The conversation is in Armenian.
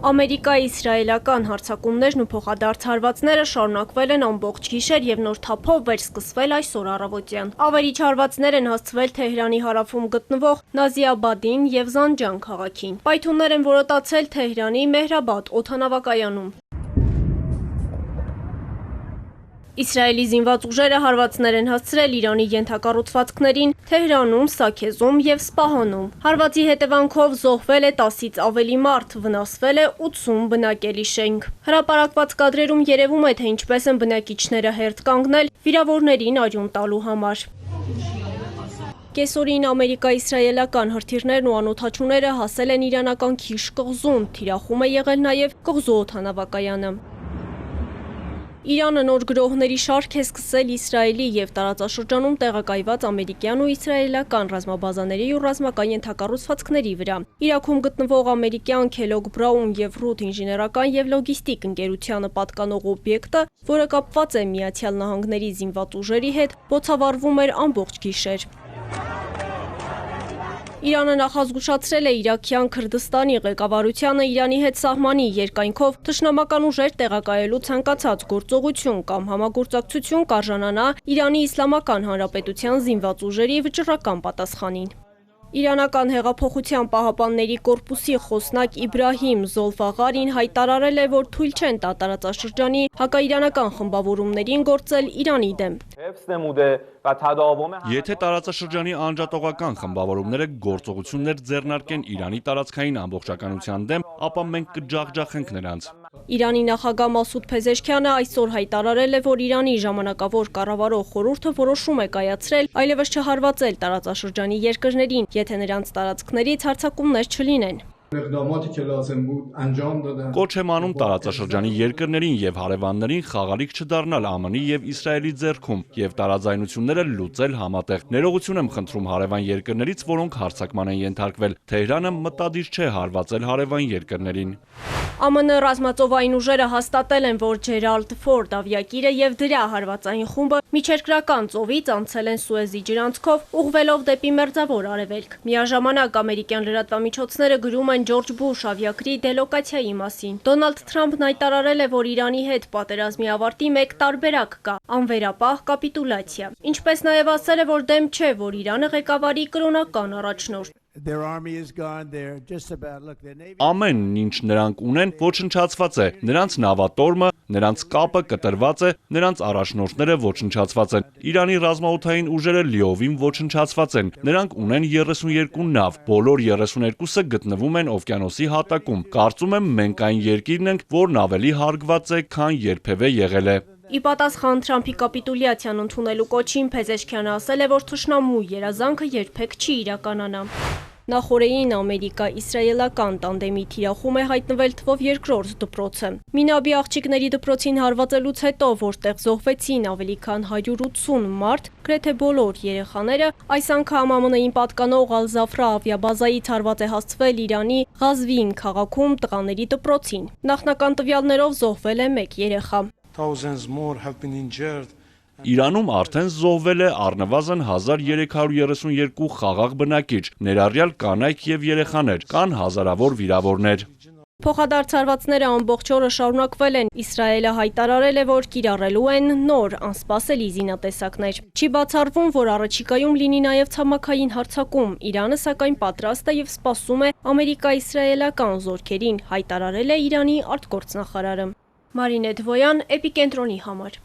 Ամերիկա-իսրայելական հարձակումներն ու փոխադարձ հարվածները շարունակվել են ամբողջ գիշեր և նոր թափով վերսկսվել այսօր առավոտյան։ Ավերիչ հարվածներ են հասցվել Թեհրանի հարավում գտնվող Նազիաբադին և Զանջան քաղաքին։ Պայթյուններ են որոտացել Թեհրանի Մեհրաբադ օդանավակայանում։ Իսրայելի զինված ուժերը հարվածներ են հասցրել Իրանի ենթակառուցվածքներին Թեհրանում, Սաքեզում և Սպահանում։ Հարվածի հետևանքով զոհվել է 10-ից ավելի մարդ, վնասվել է 80 բնակելի շենք։ Հրապարակված կադրերում երևում է, թե ինչպես են բնակիչները հերթ կանգնել վիրավորներին արյուն տալու համար։ Կեսօրին ամերիկա-իսրայելական հրթիռներն ու անօդաչուները հասել են իրանական Քիշ կղզում, թիրախում է եղել նաև կղզու օդանավակայանը։ Իրանը նոր գրոհների շարք է սկսել Իսրայելի և տարածաշրջանում տեղակայված ամերիկյան ու իսրայելական ռազմաբազաների ու ռազմական ենթակառուցվածքների վրա։ Իրաքում գտնվող ամերիկյան Քելոգ Բրաուն և Ռութ ինժեներական և լոգիստիկ ընկերությանը պատկանող օբյեկտը, որը կապված է Միացյալ Նահանգների զինված ուժերի հետ, բոցավառվում էր ամբողջ գիշեր։ Իրանը նախազգուշացրել է իրաքյան Քրդստանի ղեկավարությանը Իրանի հետ սահմանի երկայնքով թշնամական ուժեր տեղակայելու ցանկացած գործողություն կամ համագործակցություն կարժանանա Իրանի Իսլամական Հանրապետության զինված ուժերի վճռական պատասխանին։ Իրանական հեղափոխության պահապանների կորպուսի խոսնակ Իբրահիմ Զոլֆաղարին հայտարարել է, որ թույլ չեն տա տարածաշրջանի հակաիրանական խմբավորումներին գործել Իրանի դեմ։ Եթե տարածաշրջանի անջատողական խմբավորումները գործողություններ ձեռնարկեն Իրանի տարածքային ամբողջականության դեմ, ապա մենք կջախջախենք նրանց։ Իրանի նախագահ Մասուդ Փեզեշքյանը այսօր հայտարարել է, որ Իրանի ժամանակավոր կառավարող խորհուրդը որոշում է կայացրել այլևս չհարվածել տարածաշրջանի երկրներին, եթե նրանց տարածքներից հարձակումներ չլինեն։ Կոչ եմ անում տարածաշրջանի երկրներին և հարևաններին խաղալիք չդառնալ ԱՄՆ-ի և Իսրայելի ձեռքում և տարաձայնությունները լուծել համատեղ։ Ներողություն եմ խնդրում հարևան երկրներից, որոնք հարձակման են ենթարկվել։ Թեհրանը մտադիր չէ հարվածել հարևան երկրներին։ ԱՄՆ ռազմածովային ուժերը հաստատել են, որ Ջերալդ Ֆորդ ավիակիրը և դրա հարվածային խումբը միջերկրական ծովից անցել են Սուեզի ջրանցքով, ուղղվելով դեպի Մերձավոր Արևելք։ Միաժամանակ ամերիկյան լրատվամիջոցները գրում են Ջորջ Բուշ ավիակրի դելոկացիայի մասին։ Դոնալդ Թրամփն հայտարարել է, որ Իրանի հետ պատերազմի ավարտի մեկ տարբերակ կա՝ անվերապահ կապիտուլյացիա։ Ինչպես նաև ասել է, որ դեմ չէ, որ Իրանը ղեկավարի կրոնական առաջնորդ։ Ամեն ինչ նրանք ունեն ոչնչացված է, նրանց նավատորմը, նրանց կապը կտրված է, նրանց առաջնորդները ոչնչացված են։ Իրանի ռազմաօդային ուժերը լիովին ոչնչացված են։ Նրանք ունեն 32 նավ, բոլոր 32-ը գտնվում են օվկիանոսի հատակում։ Կարծում եմ մենք այն երկիրն ենք, որն ավելի հարգված է, քան երբևէ եղել է։ Ի պատասխան Թրամփի կապիտուլյացիան ընդունելու կոչին Փեզեշքյանը ասել է, որ թշնամու երազանքը երբեք չի իրականանա։ Նախօրեին ամերիկա-իսրայելական տանդեմի թիրախում է հայտնվել թվով երկրորդ դպրոցը։ Մինաբի աղջիկների դպրոցին հարվածելուց հետո, որտեղ զոհվեցին ավելի քան 180 մարդ, գրեթե բոլոր երեխաները, այս անգամ ԱՄՆ-ին պատկանող Ալ-Զաֆրա ավիաբազայից հարված է հասցվել Իրանի Ղազվին քաղաքում տղաների դպրոցին։ Նախնական տվյալներով զոհվել է 1 երեխա։ Իրանում արդեն զոհվել է առնվազն 1332 խաղաղ բնակիչ, ներառյալ կանայք և երեխաներ, կան հազարավոր վիրավորներ։ Փոխադարձ հարվածները ամբողջ օրը շարունակվել են։ Իսրայելը հայտարարել է, որ կիրառելու են նոր անսպասելի զինատեսակներ։ Չի բացառվում, որ առաջիկայում լինի նաև ցամաքային հարձակում։ Իրանը սակայն պատրաստ է և սպասում է ամերիկա-իսրայելական զորքերին, հայտարարել է Իրանի արտգործնախարարը։ Մարինե Դվոյան, Էպիկենտրոնի համար։